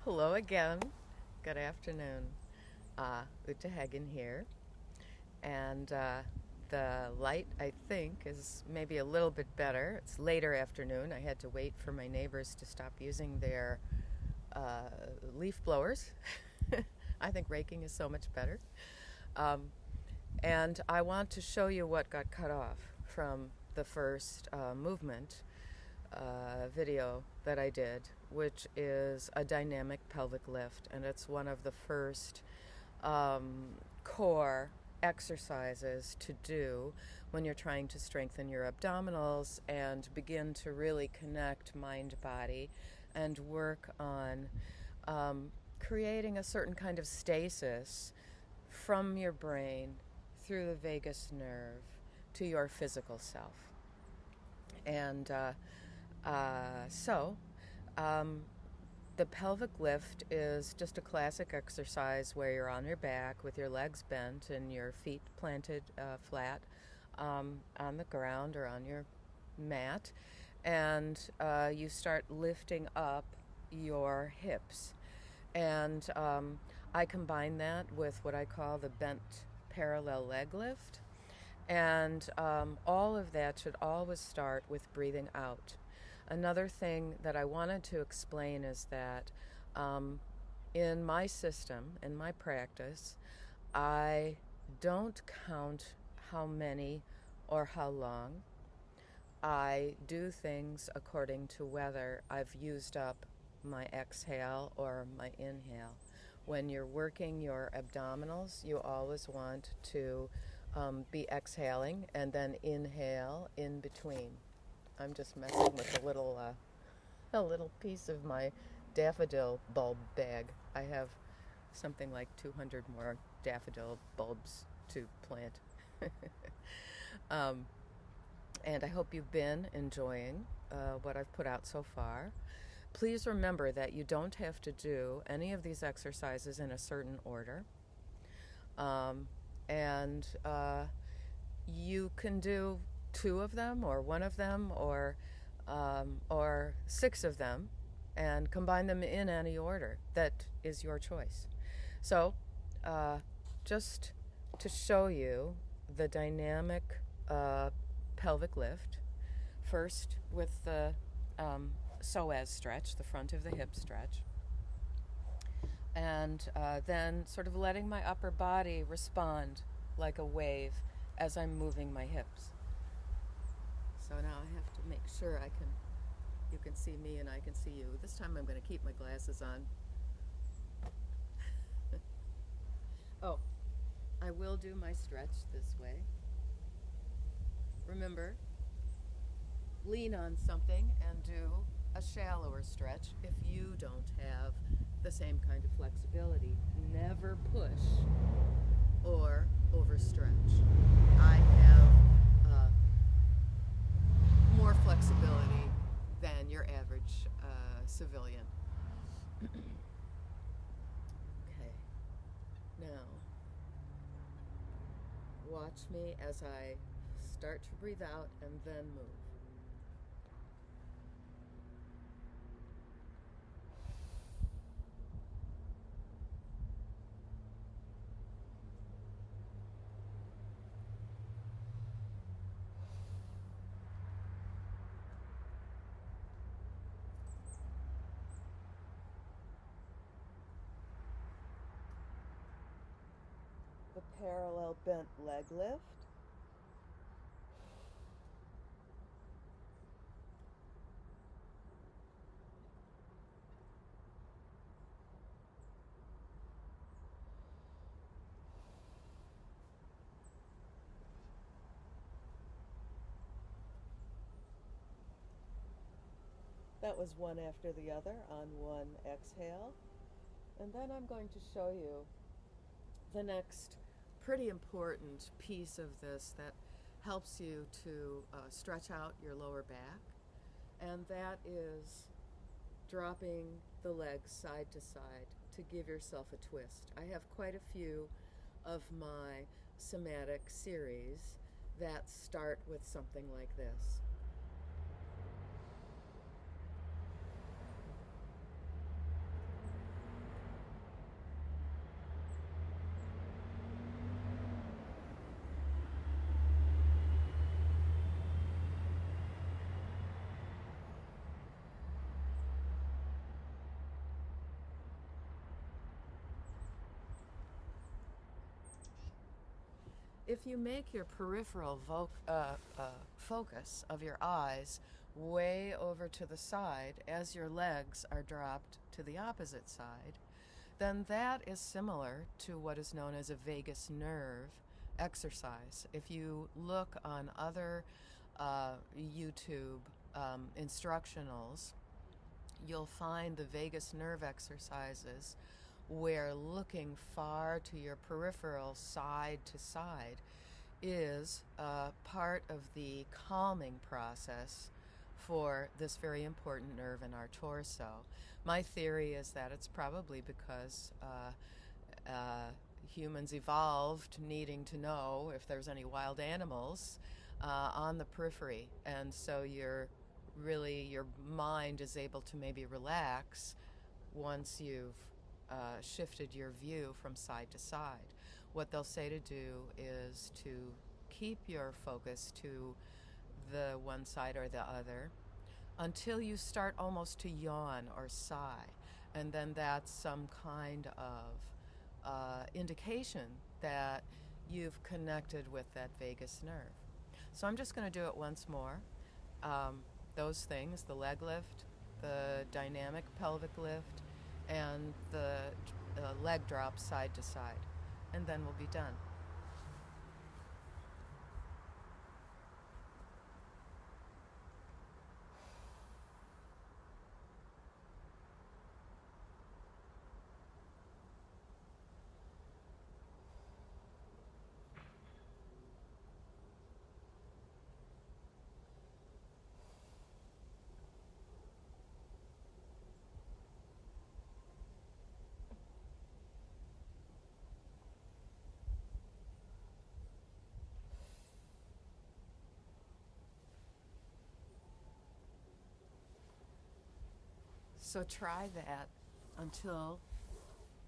Hello again. Good afternoon. Ute Hagen here. And the light, I think, is maybe a little bit better. It's later afternoon. I had to wait for my neighbors to stop using their leaf blowers. I think raking is so much better. Um, and I want to show you what got cut off from the first movement video that I did, which is a dynamic pelvic lift, and it's one of the first core exercises to do when you're trying to strengthen your abdominals and begin to really connect mind-body and work on creating a certain kind of stasis from your brain through the vagus nerve to your physical self. And so, the pelvic lift is just a classic exercise where you're on your back with your legs bent and your feet planted flat on the ground or on your mat, and you start lifting up your hips. And I combine that with what I call the bent parallel leg lift. And all of that should always start with breathing out. Another thing that I wanted to explain is that in my system, in my practice, I don't count how many or how long. I do things according to whether I've used up my exhale or my inhale. When you're working your abdominals, you always want to be exhaling and then inhale in between. I'm just messing with a little piece of my daffodil bulb bag. I have something like 200 more daffodil bulbs to plant. And I hope you've been enjoying what I've put out so far. Please remember that you don't have to do any of these exercises in a certain order. And you can do 2 of them or 1 of them or 6 of them and combine them in any order. That is your choice. So just to show you the dynamic pelvic lift, first with the psoas stretch, the front of the hip stretch, and then sort of letting my upper body respond like a wave as I'm moving my hips. So now I have to make sure you can see me and I can see you. This time I'm going to keep my glasses on. Oh, I will do my stretch this way. Remember, lean on something and do a shallower stretch if you don't have the same kind of flexibility. Never push or overstretch. I have more flexibility than your average civilian. Okay, now watch me as I start to breathe out and then move. The parallel bent leg lift. That was one after the other on one exhale. And then I'm going to show you the next pretty important piece of this that helps you to stretch out your lower back, and that is dropping the legs side to side to give yourself a twist. I have quite a few of my somatic series that start with something like this. if you make your peripheral focus of your eyes way over to the side as your legs are dropped to the opposite side, then that is similar to what is known as a vagus nerve exercise. If you look on other YouTube instructionals, you'll find the vagus nerve exercises where looking far to your peripheral side to side is part of the calming process for this very important nerve in our torso. My theory is that it's probably because humans evolved needing to know if there's any wild animals on the periphery, and so your mind is able to maybe relax once you've shifted your view from side to side. What they'll say to do is to keep your focus to the one side or the other until you start almost to yawn or sigh, and then that's some kind of indication that you've connected with that vagus nerve. So I'm just going to do it once more. Those things, the leg lift, the dynamic pelvic lift, and the leg drop side to side, and then we'll be done. So try that until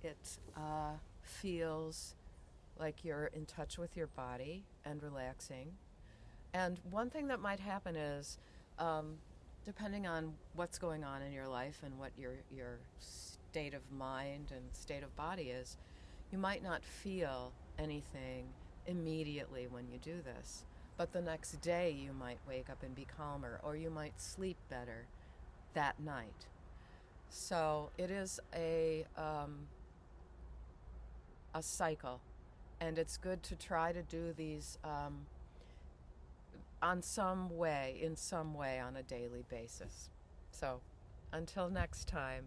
it feels like you're in touch with your body and relaxing. And one thing that might happen is, depending on what's going on in your life and what your state of mind and state of body is, you might not feel anything immediately when you do this. But the next day you might wake up and be calmer, or you might sleep better that night. So it is a cycle, and it's good to try to do these in some way on a daily basis. So until next time.